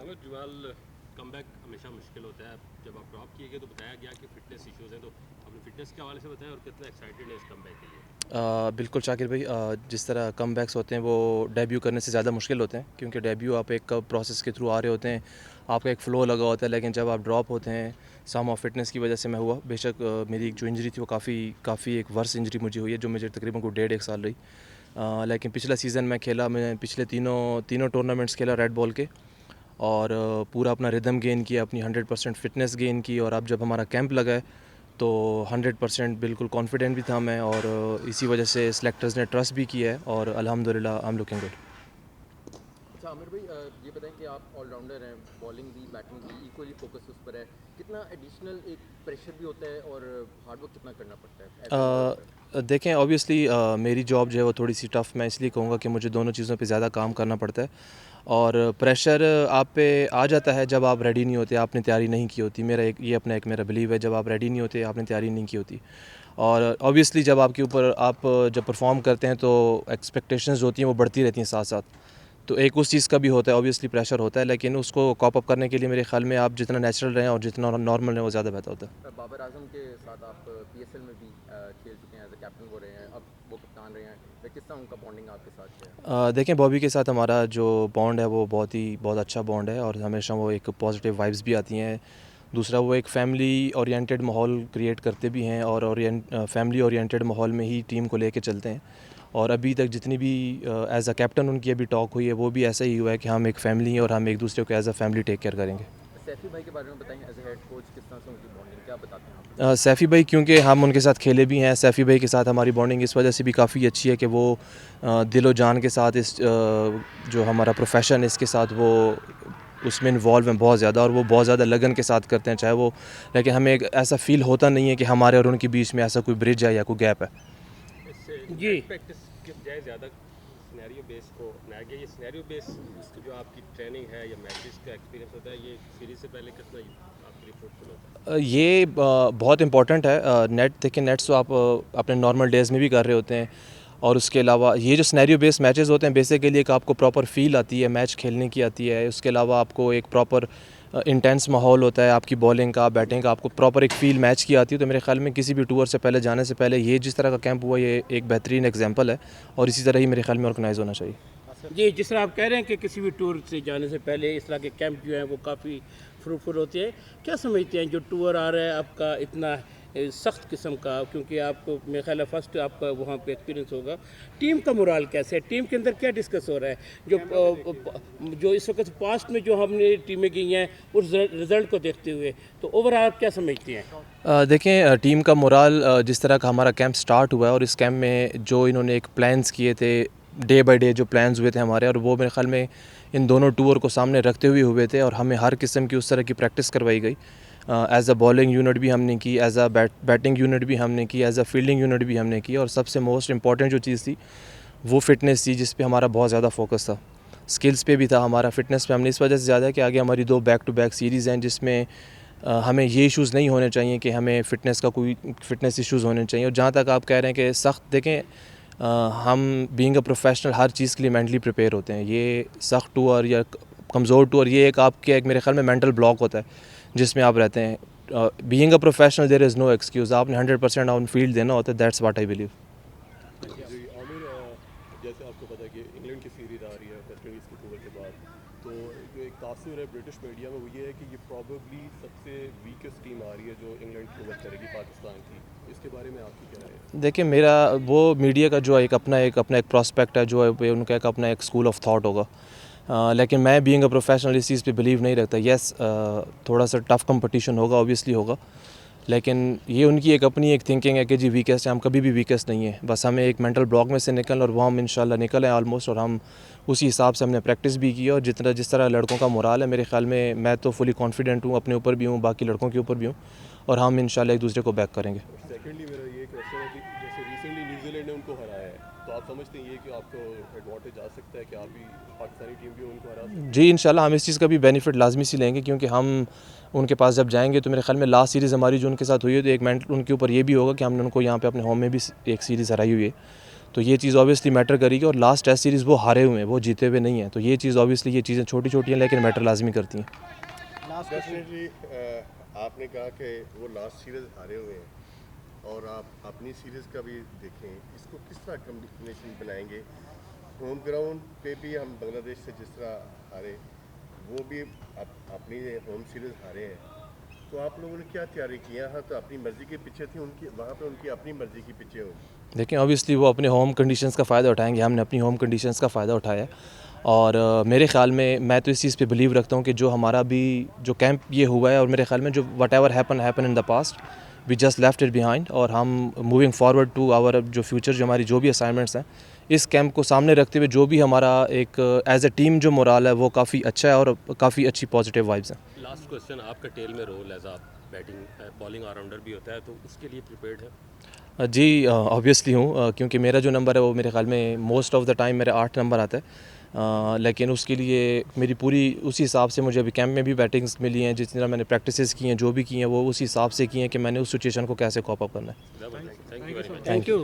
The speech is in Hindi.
आमिर जमाल कमबैक हमेशा मुश्किल होता है। जब आप ड्रॉप किए गए तो बताया गया कि फ़िटनेस इश्यूज़ हैं, तो अपनी फ़िटनेस के हवाले से बताएं और कितना एक्साइटेड है इस कमबैक के लिए। बिल्कुल शाकिर भाई, जिस तरह कमबैक्स होते हैं वो डेब्यू करने से ज़्यादा मुश्किल होते हैं, क्योंकि डेब्यू आप एक प्रोसेस के थ्रू आ रहे होते हैं, आपका एक फ़्लो लगा होता है। लेकिन जब आप ड्रॉप होते हैं, सम ऑफ फिटनेस की वजह से मैं हुआ। बेशक मेरी जो इंजरी थी वो काफ़ी एक वर्स इंजरी मुझे हुई है, जो मुझे तकरीबन को 1.5 एक साल रही। लेकिन पिछला सीज़न मैं खेला, मैं पिछले तीनों तीनों टूर्नामेंट्स खेला रेड बॉल के, और पूरा अपना रिदम गेन किया, अपनी 100% फ़िटनेस गेन की। और अब जब हमारा कैंप लगा है तो 100% बिल्कुल कॉन्फिडेंट भी था मैं, और इसी वजह से सिलेक्टर्स ने ट्रस्ट भी किया है, और अल्हम्दुलिल्लाह आई एम लुकिंग गुड। अच्छा आमिर भाई, ये बताएं कि आप ऑलराउंडर हैं, बॉलिंग भी बैटिंग भी इक्वली फोकस उस पर है। कितना एडिशनल एक प्रेशर भी होता है और हार्डवर्क कितना करना पड़ता है एज एन ऑलराउंडर? देखें, ऑब्वियसली मेरी जॉब जो है वो थोड़ी सी टफ़, मैं इसलिए कहूँगा कि मुझे दोनों चीज़ों पे ज़्यादा काम करना पड़ता है। और प्रेशर आप पे आ जाता है जब आप रेडी नहीं होते, आपने तैयारी नहीं की होती। मेरा बिलीव है, जब आप रेडी नहीं होते, आपने तैयारी नहीं की होती। और ऑब्वियसली जब आपके ऊपर आप जब परफॉर्म करते हैं तो एक्सपेक्टेशंस जो होती हैं वो बढ़ती रहती हैं साथ साथ। तो एक उस चीज़ का भी होता है, ऑब्वियसली प्रेशर होता है, लेकिन उसको कॉप अप करने के लिए मेरे ख्याल में आप जितना नेचुरल रहें और जितना नॉर्मल रहें वो ज़्यादा बेहतर होता है। बाबर आजम के साथ आप पीएसएल में भी खेल चुके हैं, एज ए कैप्टन हो रहे हैं, अब वो कप्तान रहे हैं। तो किस तरह उनका बॉन्डिंग आपके साथ है? देखें, बॉबी के साथ हमारा जो बॉन्ड है वो बहुत अच्छा बॉन्ड है, और हमेशा वो एक पॉजिटिव वाइब्स भी आती हैं। दूसरा, वो एक फ़ैमिली ओरिएंटेड माहौल क्रिएट करते भी हैं, और फैमिली ओरिएंटेड माहौल में ही टीम को लेके चलते हैं। और अभी तक जितनी भी एज अ कैप्टन उनकी अभी टॉक हुई है, वो भी ऐसा ही हुआ है कि हम एक फ़ैमिली हैं और हम एक दूसरे को as a family take care करेंगे। सैफी भाई के बारे में बताएं, एज ए हेड कोच किस तरह से उनकी बॉन्डिंग क्या बताते हैं आप? सैफ़ी भाई, क्योंकि हम उनके साथ खेले भी हैं, सैफ़ी भाई के साथ हमारी बॉन्डिंग इस वजह से भी काफ़ी अच्छी है कि वो दिलो जान के साथ जो हमारा प्रोफेशन है इसके साथ वो उसमें इन्वॉल्व हैं बहुत ज़्यादा, और वो बहुत ज़्यादा लगन के साथ करते हैं चाहे वो। लेकिन हमें एक ऐसा फ़ील होता नहीं है कि हमारे और उनके बीच में ऐसा कोई ब्रिज है या कोई गैप है। इससे जी। नेट प्रैक्टिस के बजाय ज़्यादा सिनेरियो बेस को अपनाया गया। ये सिनेरियो बेस जो आपकी ट्रेनिंग है या मैचेस का एक्सपीरियंस होता है, ये सीरीज़ से पहले कितना आपके लिए फ्रूटफुल होता है? ये बहुत इम्पॉर्टेंट है। नेट देखिए, नेट्स तो आप अपने नॉर्मल डेज़ में भी कर रहे होते हैं, और उसके अलावा ये जो सिनेरियो बेस्ड मैचेस होते हैं, बेसिकली एक आपको प्रॉपर फील आती है मैच खेलने की आती है। उसके अलावा आपको एक प्रॉपर इंटेंस माहौल होता है, आपकी बॉलिंग का बैटिंग का, आपको प्रॉपर एक फील मैच की आती है। तो मेरे ख्याल में किसी भी टूर से पहले जाने से पहले ये जिस तरह का कैंप हुआ, ये एक बेहतरीन एग्जांपल है, और इसी तरह ही मेरे ख्याल में ऑर्गेनाइज़ होना चाहिए। जी, जिस तरह आप कह रहे हैं कि किसी भी टूर से जाने से पहले इस तरह के कैंप जो हैं वो काफ़ी फ्रूटफुल होते हैं। क्या समझते हैं जो टूर आ रहा है आपका इतना सख्त किस्म का, क्योंकि आपको मेरे ख्याल है फर्स्ट आपका वहाँ पे एक्सपीरियंस होगा, टीम का मोराल कैसे है, टीम के अंदर क्या डिस्कस हो रहा है? जो इस वक्त पास्ट में जो हमने टीमें गई हैं उस रिज़ल्ट को देखते हुए, तो ओवरऑल आप क्या समझते हैं? देखें, टीम का मोराल, जिस तरह का हमारा कैंप स्टार्ट हुआ है, और इस कैंप में जो इन्होंने एक प्लान्स किए थे, डे बाय डे जो प्लान्स हुए थे हमारे, और वो मेरे ख्याल में इन दोनों टूर को सामने रखते हुए थे, और हमें हर किस्म की उस तरह की प्रैक्टिस करवाई गई। एज़ अ बॉलिंग यूनिट भी हमने की, एज़ अ बैटिंग यूनिट भी हमने की, एज़ अ फील्डिंग यूनिट भी हमने की, और सबसे मोस्ट इंपॉर्टेंट जो चीज़ थी वो फ़िटनेस थी, जिस पे हमारा बहुत ज़्यादा फोकस था। स्किल्स पे भी था हमारा, फ़िटनेस पे हमने इस वजह से ज़्यादा कि आगे हमारी 2 बैक टू बैक सीरीज़ हैं, जिसमें हमें ये इश्यूज़ नहीं होने चाहिए कि हमें फ़िटनेस इश्यूज़ होने चाहिए। और जहाँ तक आप कह रहे हैं कि सख्त, देखें, हम बीइंग अ प्रोफेशनल हर चीज़ के लिए मेंटली प्रिपेयर होते हैं। ये सख्त टूर या कमज़ोर टूर, ये एक मेरे ख्याल में मेंटल ब्लॉक होता है जिसमें आप रहते हैं। Being a professional there is no excuse, आपने 100% ऑन फील्ड देना होता है। That's what I believe. जी आमिर, जैसे आपको पता है कि इंग्लैंड की सीरीज़ आ रही है वेस्ट इंडीज़ की टूर के बाद, तो जो एक तासुर है ब्रिटिश मीडिया में वो ये है कि ये प्रॉबेबली सबसे वीकेस्ट टीम आ रही है जो इंग्लैंड की टूर करेगी पाकिस्तान की। इसके बारे में आपकी क्या राय है? देखिए, मेरा वो मीडिया का जो एक प्रॉस्पेक्ट है, जो है उनका एक अपना एक स्कूल ऑफ थॉट होगा। लेकिन मैं बीइंग अ प्रोफेशनल इस चीज़ पे बिलीव नहीं रखता। येस, थोड़ा सा टफ़ कंपटीशन होगा, ऑब्वियसली होगा, लेकिन ये उनकी एक अपनी एक थिंकिंग है कि जी वीकेस्ट है, हम कभी भी वीकेस्ट नहीं है। बस हमें एक मेंटल ब्लॉक में से निकलना, और वो हम इंशाल्लाह निकल आए ऑलमोस्ट, और हम उसी हिसाब से हमने प्रैक्टिस भी की। और जिस तरह लड़कों का मोराल है, मेरे ख्याल में मैं तो फुली कॉन्फिडेंट हूँ, अपने ऊपर भी हूँ, बाकी लड़कों के ऊपर भी हूँ, और हम इंशाल्लाह एक दूसरे को बैक करेंगे। और सेकेंडली मेरा ये क्वेश्चन है कि जैसे रिसेंटली न्यूजीलैंड ने उनको हराया है, तो आप समझते हैं ये कि आपको एडवांटेज आ सकता है कि आप भी पाकिस्तानी टीम भी उनको हरा सकती जी, इंशाल्लाह हम इस चीज़ का भी बेनिफिट लाजमी से लेंगे, क्योंकि हम उनके पास जब जाएंगे तो मेरे ख्याल में लास्ट सीरीज़ हमारी जो उनके साथ हुई है, तो एक मेंटल उनके ऊपर ये भी होगा कि हमने उनको यहाँ पे अपने होम में भी एक सीरीज़ हराई हुई है। तो ये चीज़ ऑब्वियसली मैटर करेगी। और लास्ट टेस्ट सीरीज़ वो हारे हुए हैं, वो जीते हुए नहीं हैं, तो ये चीज़ ऑब्वियसली ये चीज़ें छोटी छोटी हैं लेकिन मैटर लाजमी करती हैं। डेफिनेटली आपने कहा कि वो लास्ट सीरीज़ हारे हुए हैं और आप अपनी सीरीज़ का भी देखें, इसको किस तरह कॉम्बिनेशन बनाएंगे? होम ग्राउंड पे भी हम बांग्लादेश से जिस तरह हारे, वो भी अपनी होम सीरीज़ हारे हैं, तो आप लोगों ने क्या तैयारी की? यहाँ तो अपनी मर्ज़ी के पीछे थी उनकी, वहाँ पे उनकी अपनी मर्ज़ी के पीछे होगी। देखिए ऑब्वियसली वो अपने होम कंडीशंस का फ़ायदा उठाएंगे, हमने अपनी होम कंडीशंस का फ़ायदा उठाया है। और मेरे ख़्याल में मैं तो इस चीज़ पे बिलीव रखता हूँ कि जो हमारा भी जो कैंप ये हुआ है, और मेरे ख़्याल में जो whatever happen in the past, we just left it behind, और हम मूविंग फॉरवर्ड टू आवर जो फ्यूचर, जो हमारी जो भी असाइनमेंट्स हैं, इस कैंप को सामने रखते हुए जो भी हमारा एक एज ए टीम जो मोराल है वो काफ़ी अच्छा है और काफ़ी अच्छी पॉजिटिव वाइब्स हैं। लास्ट क्वेश्चन, आपका टेल में रोल एज आप बैटिंग बॉलिंग ऑलराउंडर भी होता है, तो उसके लिए प्रिपेयर्ड है? जी ऑब्वियसली हूँ, क्योंकि मेरा जो नंबर है वो मेरे ख्याल में मोस्ट ऑफ द टाइम मेरा 8 नंबर आता है। लेकिन उसके लिए मेरी पूरी उसी हिसाब से मुझे अभी कैंप में भी बैटिंग्स मिली हैं, जिस तरह मैंने प्रैक्टिसेस की हैं, जो भी की हैं वो उस हिसाब से की हैं कि मैंने उस सिचुएशन को कैसे कॉप अप करना है। Thank you very much. Thank you.